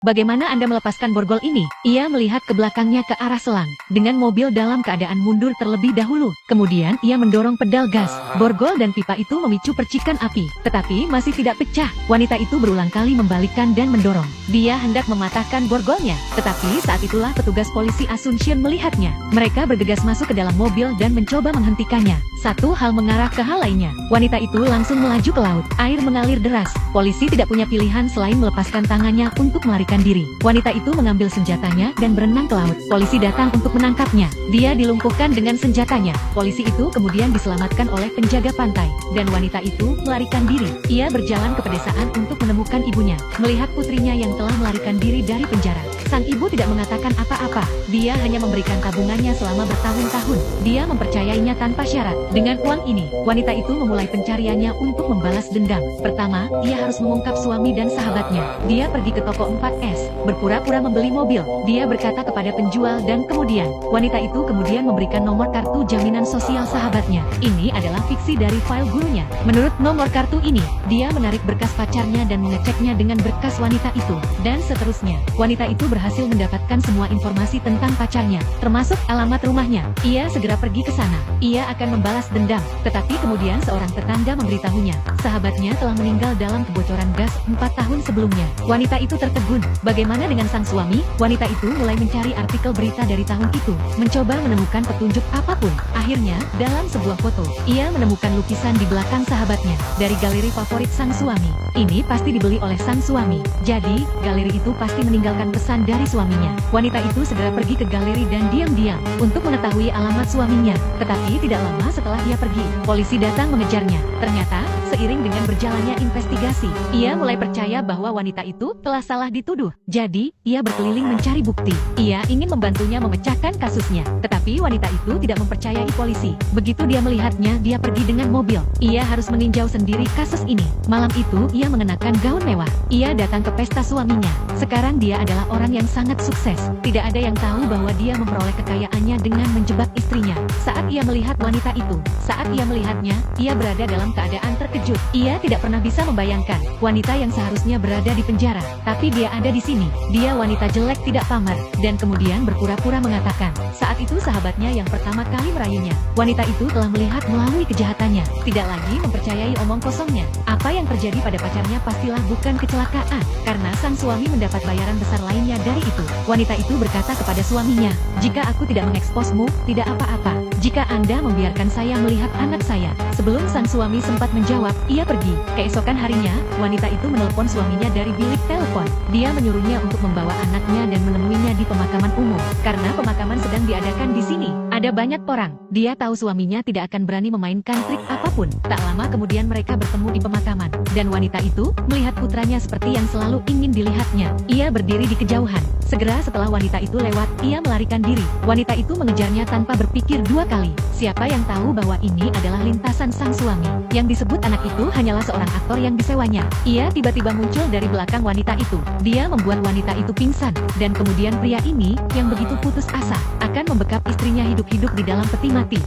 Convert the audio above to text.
Bagaimana Anda melepaskan borgol ini? Ia melihat ke belakangnya ke arah selang, dengan mobil dalam keadaan mundur terlebih dahulu. Kemudian ia mendorong pedal gas. Borgol dan pipa itu memicu percikan api, tetapi masih tidak pecah. Wanita itu berulang kali membalikkan dan mendorong. Dia hendak mematahkan borgolnya, tetapi saat itulah petugas polisi Asuncion melihatnya. Mereka bergegas masuk ke dalam mobil dan mencoba menghentikannya. Satu hal mengarah ke hal lainnya. Wanita itu langsung melaju ke laut. Air mengalir deras. Polisi tidak punya pilihan selain melepaskan tangannya untuk melarikan diri. Wanita itu mengambil senjatanya dan berenang ke laut. Polisi datang untuk menangkapnya. Dia dilumpuhkan dengan senjatanya. Polisi itu kemudian diselamatkan oleh penjaga pantai. Dan wanita itu melarikan diri. Ia berjalan ke pedesaan untuk menemukan ibunya. Melihat putrinya yang telah melarikan diri dari penjara. Sang ibu tidak mengatakan apa-apa. Dia hanya memberikan tabungannya selama bertahun-tahun. Dia mempercayainya tanpa syarat. Dengan uang ini, wanita itu memulai pencariannya untuk membalas dendam. Pertama, ia harus mengungkap suami dan sahabatnya. Dia pergi ke toko 4S, berpura-pura membeli mobil. Dia berkata kepada penjual dan kemudian, wanita itu kemudian memberikan nomor kartu jaminan sosial sahabatnya. Ini adalah fiksi dari file gurunya. Menurut nomor kartu ini, dia menarik berkas pacarnya dan mengeceknya dengan berkas wanita itu. Dan seterusnya, wanita itu berhasil mendapatkan semua informasi tentang pacarnya, termasuk alamat rumahnya. Ia segera pergi ke sana. Ia akan membalas dendam, tetapi kemudian seorang tetangga memberitahunya, sahabatnya telah meninggal dalam kebocoran gas 4 tahun sebelumnya. Wanita itu tertegun. Bagaimana dengan sang suami? Wanita itu mulai mencari artikel berita dari tahun itu, mencoba menemukan petunjuk apapun. Akhirnya, dalam sebuah foto, ia menemukan lukisan di belakang sahabatnya, dari galeri favorit sang suami. Ini pasti dibeli oleh sang suami. Jadi, galeri itu pasti meninggalkan pesan dari suaminya. Wanita itu segera pergi ke galeri dan diam-diam, untuk mengetahui alamat suaminya. Tetapi tidak lama setelah ia pergi, polisi datang mengejarnya. Ternyata, seiring dengan berjalannya investigasi, ia mulai percaya bahwa wanita itu telah salah dituduh. Jadi, ia berkeliling mencari bukti. Ia ingin membantunya memecahkan kasusnya. Tetapi wanita itu tidak mempercayai polisi. Begitu dia melihatnya, dia pergi dengan mobil. Ia harus meninjau sendiri kasus ini. Malam itu, ia mengenakan gaun mewah. Ia datang ke pesta suaminya. Sekarang dia adalah orang yang sangat sukses. Tidak ada yang tahu bahwa dia memperoleh kekayaannya dengan menjebak istrinya. Saat ia melihat wanita itu, saat ia melihatnya, ia berada dalam keadaan terkejut. Ia tidak pernah bisa membayangkan wanita yang seharusnya berada di penjara, tapi dia ada di sini. Dia wanita jelek tidak pamar, dan kemudian berpura-pura mengatakan, saat itu sahabatnya yang pertama kali merayunya. Wanita itu telah melihat melalui kejahatannya, tidak lagi mempercayai omong kosongnya. Apa yang terjadi pada pacarnya pastilah bukan kecelakaan, karena sang suami mendapat bayaran besar lainnya dari itu. Wanita itu berkata kepada suaminya, jika aku tidak mengeksposmu, tidak apa-apa. Jika Anda membiarkan saya melihat anak saya. Sebelum sang suami sempat menjawab, ia pergi. Keesokan harinya, wanita itu menelpon suaminya dari bilik telepon. Dia menyuruhnya untuk membawa anaknya dan menemuinya di pemakaman umum, karena pemakaman sedang diadakan di sini. Ada banyak orang. Dia tahu suaminya tidak akan berani memainkan trik apapun. Tak lama kemudian mereka bertemu di pemakaman, dan wanita itu melihat putranya seperti yang selalu ingin dilihatnya. Ia berdiri di kejauhan. Segera setelah wanita itu lewat, ia melarikan diri. Wanita itu mengejarnya tanpa berpikir dua kali. Siapa yang tahu bahwa ini adalah lintasan sang suami. Yang disebut anak itu hanyalah seorang aktor yang disewanya. Ia tiba-tiba muncul dari belakang wanita itu. Dia membuat wanita itu pingsan, dan kemudian pria ini, yang begitu putus asa, akan membekap istrinya hidup-hidup di dalam peti mati.